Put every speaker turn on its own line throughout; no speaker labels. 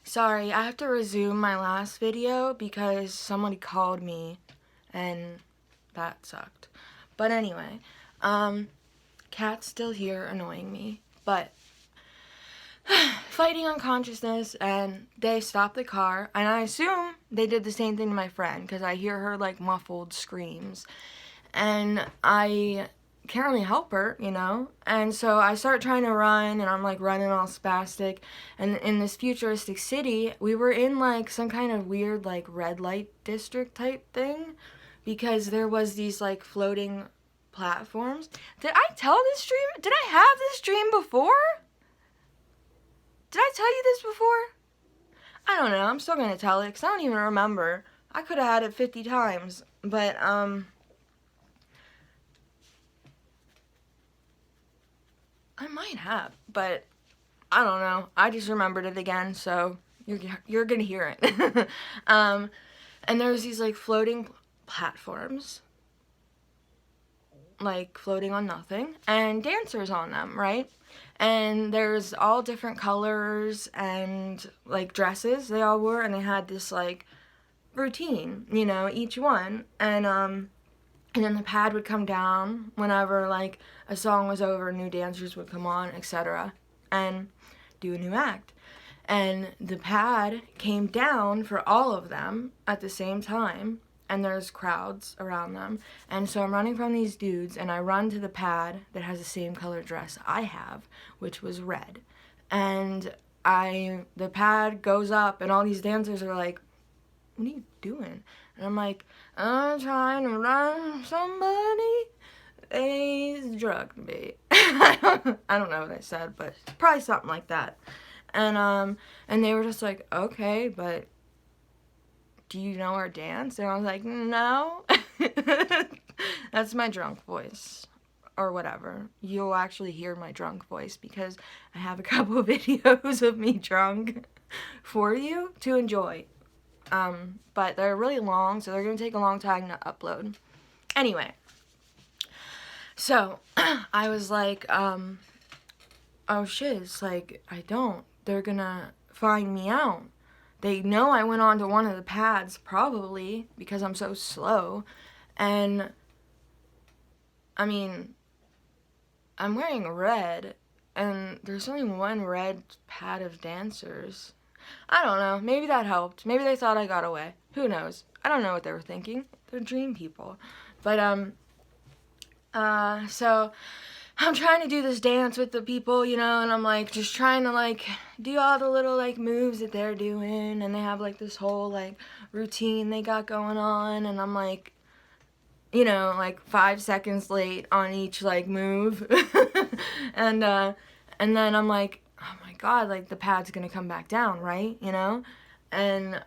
Sorry, I have to resume my last video because somebody called me and that sucked. But anyway, cat's still here annoying me, but fighting unconsciousness, and they stopped the car, and I assume they did the same thing to my friend because I hear her like muffled screams, and I can't really help her, you know? And so I start trying to run, and I'm like running all spastic. And in this futuristic city, we were in like some kind of weird like red light district type thing because there was these like floating platforms. Did I tell this dream? Did I have this dream before? Did I tell you this before? I don't know. I'm still gonna tell it because I don't even remember. I could have had it 50 times, but I might have, but I don't know. I just remembered it again, so you're gonna hear it. And there's these like floating platforms, like floating on nothing, and dancers on them, right? And there's all different colors and like dresses they all wore, and they had this like routine, you know, each one, and then the pad would come down whenever like a song was over, new dancers would come on, etc., and do a new act. And the pad came down for all of them at the same time, and there's crowds around them. And so I'm running from these dudes, and I run to the pad that has the same color dress I have, which was red. And the pad goes up, and all these dancers are like, "What are you doing?" And I'm like, "I'm trying to run somebody. They drugged me." I don't know what I said, but probably something like that. And they were just like, "Okay, but do you know our dance?" And I was like, "No." That's my drunk voice. Or whatever. You'll actually hear my drunk voice because I have a couple of videos of me drunk for you to enjoy. But they're really long, so they're going to take a long time to upload. Anyway, so I was like, oh shit, it's like, they're going to find me out. They know I went onto one of the pads, probably, because I'm so slow. And, I mean, I'm wearing red, and there's only one red pad of dancers. I don't know. Maybe that helped. Maybe they thought I got away. Who knows? I don't know what they were thinking. They're dream people. But, so I'm trying to do this dance with the people, you know, and I'm like just trying to like do all the little like moves that they're doing, and they have like this whole like routine they got going on, and I'm like, you know, like 5 seconds late on each like move. and then I'm like, oh my god, like the pad's gonna come back down, right? You know? And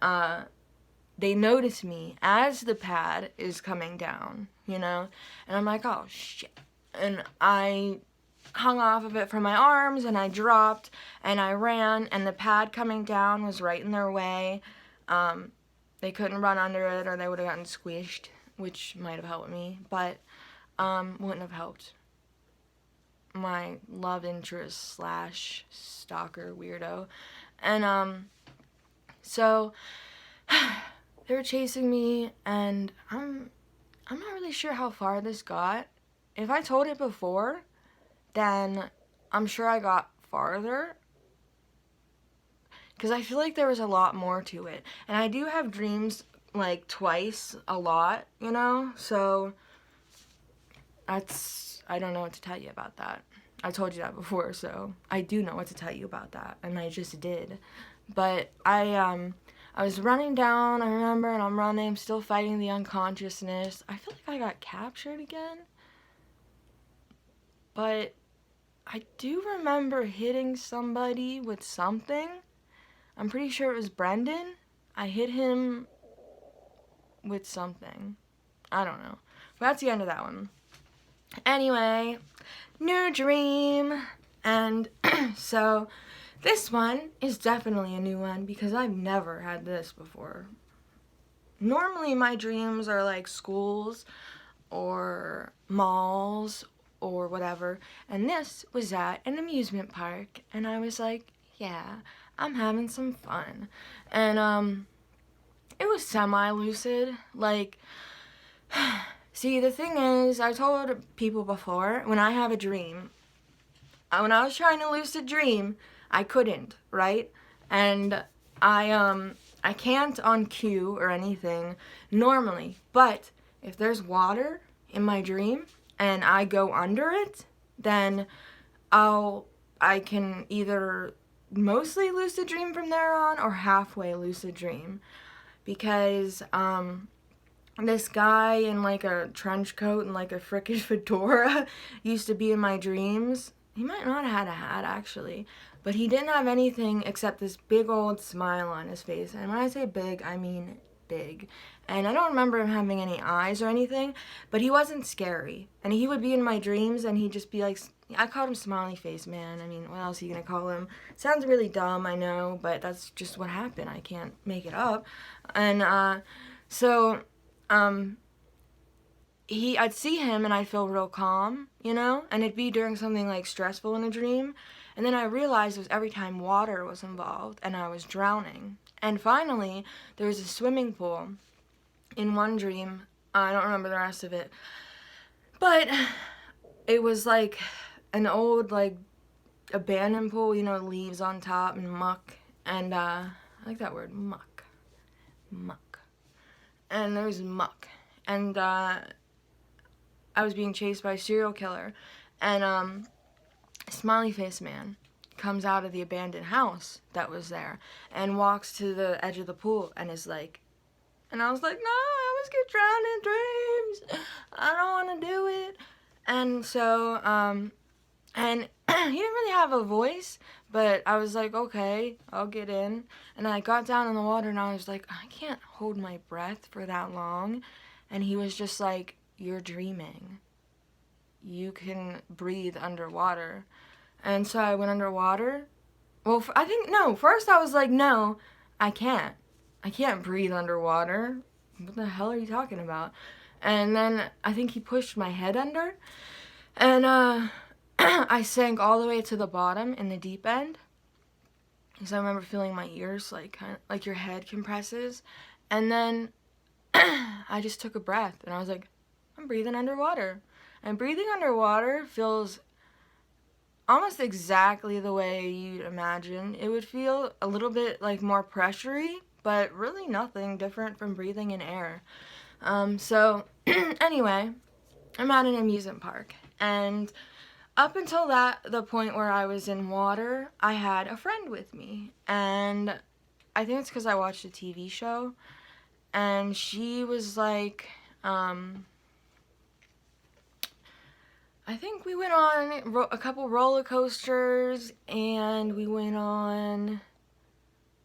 they notice me as the pad is coming down, you know? And I'm like, oh shit. And I hung off of it from my arms, and I dropped, and I ran, and the pad coming down was right in their way. They couldn't run under it, or they would have gotten squished, which might have helped me, but wouldn't have helped my love interest / stalker weirdo. And so they were chasing me, and I'm not really sure how far this got. If I told it before, then I'm sure I got farther, because I feel like there was a lot more to it. And I do have dreams like twice a lot, you know? So I don't know what to tell you about that. I told you that before, so I do know what to tell you about that, and I just did. But I was running down, I remember, and I'm running, I'm still fighting the unconsciousness. I feel like I got captured again. But I do remember hitting somebody with something. I'm pretty sure it was Brendan. I hit him with something. I don't know. But that's the end of that one. Anyway, new dream. And so this one is definitely a new one because I've never had this before. Normally my dreams are like schools or malls or whatever, and this was at an amusement park, and I was like, yeah, I'm having some fun. And it was semi-lucid. Like, see, the thing is, I told people before, when I have a dream, when I was trying to lucid dream, I couldn't, right? And I can't on cue or anything normally, but if there's water in my dream and I go under it, then I can either mostly lucid dream from there on or halfway lucid dream, because this guy in like a trench coat and like a frickin' fedora used to be in my dreams. He might not have had a hat actually, but he didn't have anything except this big old smile on his face. And when I say big, I mean big. And I don't remember him having any eyes or anything, but he wasn't scary. And he would be in my dreams and he'd just be like, I called him Smiley Face Man. I mean, what else are you gonna call him? Sounds really dumb, I know, but that's just what happened. I can't make it up. And so I'd see him and I'd feel real calm, you know? And it'd be during something like stressful in a dream. And then I realized it was every time water was involved and I was drowning. And finally, there was a swimming pool in one dream. I don't remember the rest of it. But it was like an old, like, abandoned pool, you know, leaves on top and muck. And I like that word, muck. Muck. And there was muck. And I was being chased by a serial killer. And Smiley Face Man comes out of the abandoned house that was there and walks to the edge of the pool and is like, and I was like, no, I always get drowned in dreams. I don't want to do it. And so, and he didn't really have a voice, but I was like, okay, I'll get in. And I got down in the water and I was like, I can't hold my breath for that long. And he was just like, you're dreaming. You can breathe underwater. And so I went underwater. Well, I think, no, first I was like, no, I can't. I can't breathe underwater. What the hell are you talking about? And then I think he pushed my head under. And I sank all the way to the bottom in the deep end. Because I remember feeling my ears, like, kind of, like your head compresses. And then I just took a breath. And I was like, I'm breathing underwater. And breathing underwater feels almost exactly the way you'd imagine it would feel. A little bit like more pressury, but really nothing different from breathing in air. So anyway, I'm at an amusement park, and up until the point where I was in water, I had a friend with me, and I think it's because I watched a TV show, and she was like, I think we went on a couple roller coasters, and we went on,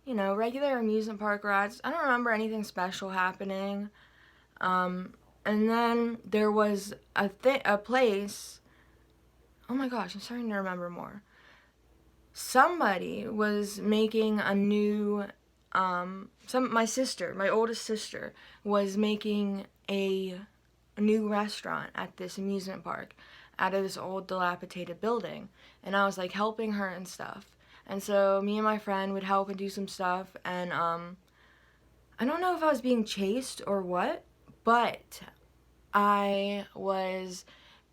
you know, regular amusement park rides. I don't remember anything special happening. And then there was a place. Oh my gosh, I'm starting to remember more. Somebody was making a new, my sister, my oldest sister, was making a new restaurant at this amusement park out of this old dilapidated building. And I was like helping her and stuff. And so me and my friend would help and do some stuff. And I don't know if I was being chased or what, but I was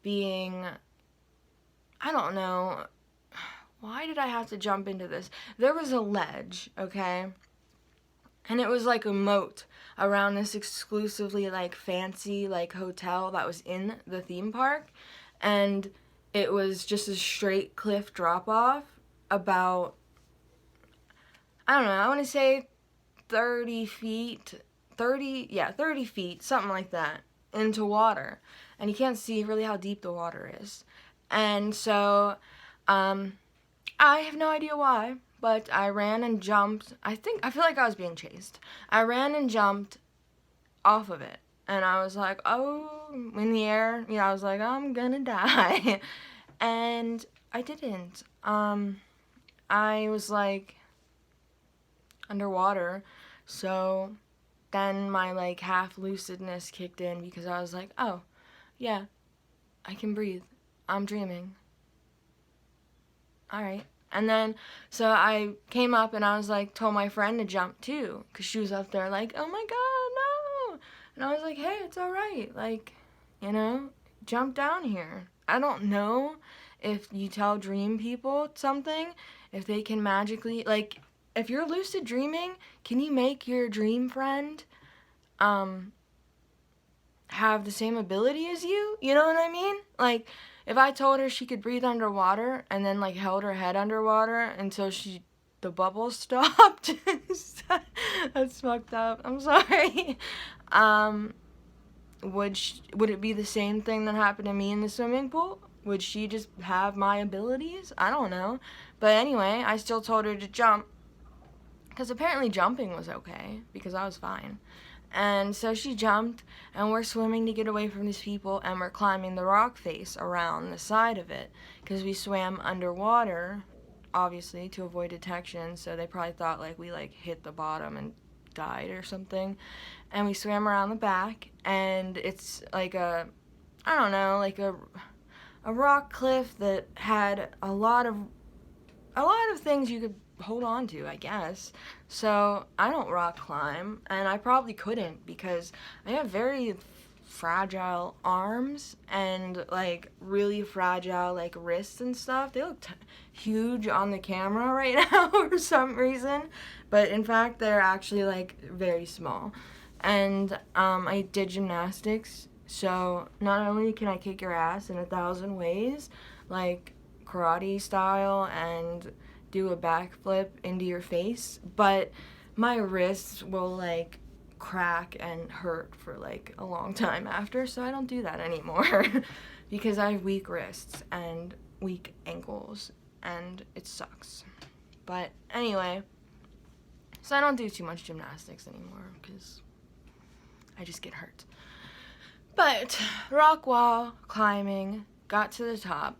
being, I don't know, why did I have to jump into this? There was a ledge, okay? And it was like a moat around this exclusively like fancy like hotel that was in the theme park. And it was just a straight cliff drop off about, I don't know, I want to say 30 feet, 30 feet, something like that, into water. And you can't see really how deep the water is. And so, I have no idea why, but I ran and jumped. I feel like I was being chased. I ran and jumped off of it. And I was like, oh, in the air. You know, I was like, I'm gonna die. And I didn't. I was like underwater. So then my like half lucidness kicked in because I was like, oh, yeah, I can breathe. I'm dreaming. Alright. And then, so I came up and I was like, told my friend to jump too, because she was up there like, oh my god, no. And I was like, hey, it's alright, like, you know, jump down here. I don't know if you tell dream people something, if they can magically, like, if you're lucid dreaming, can you make your dream friend have the same ability as you? You know what I mean? Like, if I told her she could breathe underwater and then like held her head underwater until the bubbles stopped. That's fucked up. I'm sorry. Would it be the same thing that happened to me in the swimming pool? Would she just have my abilities? I don't know. But anyway, I still told her to jump, because apparently jumping was okay, because I was fine. And so she jumped, and we're swimming to get away from these people, and we're climbing the rock face around the side of it, because we swam underwater, obviously, to avoid detection, so they probably thought like we like hit the bottom and died or something. And we swam around the back, and it's like I don't know, like a rock cliff that had a lot of things you could hold on to, I guess. So I don't rock climb, and I probably couldn't, because I have very fragile arms and like really fragile like wrists and stuff. They look huge on the camera right now for some reason, but in fact they're actually like very small. And I did gymnastics, so not only can I kick your ass in 1,000 ways, like karate style, and do a backflip into your face, but my wrists will like crack and hurt for like a long time after, so I don't do that anymore because I have weak wrists and weak ankles and it sucks. But anyway, so I don't do too much gymnastics anymore because I just get hurt. But rock wall climbing, got to the top.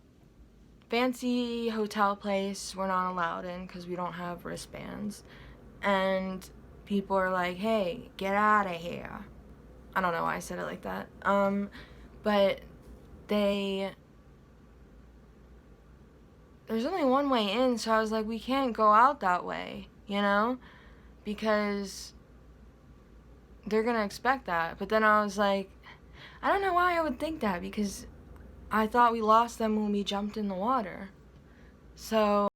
Fancy hotel place we're not allowed in because we don't have wristbands, and people are like, hey, get out of here. I don't know why I said it like that, but there's only one way in, so I was like, we can't go out that way, you know, because they're gonna expect that. But then I was like, I don't know why I would think that, because I thought we lost them when we jumped in the water. So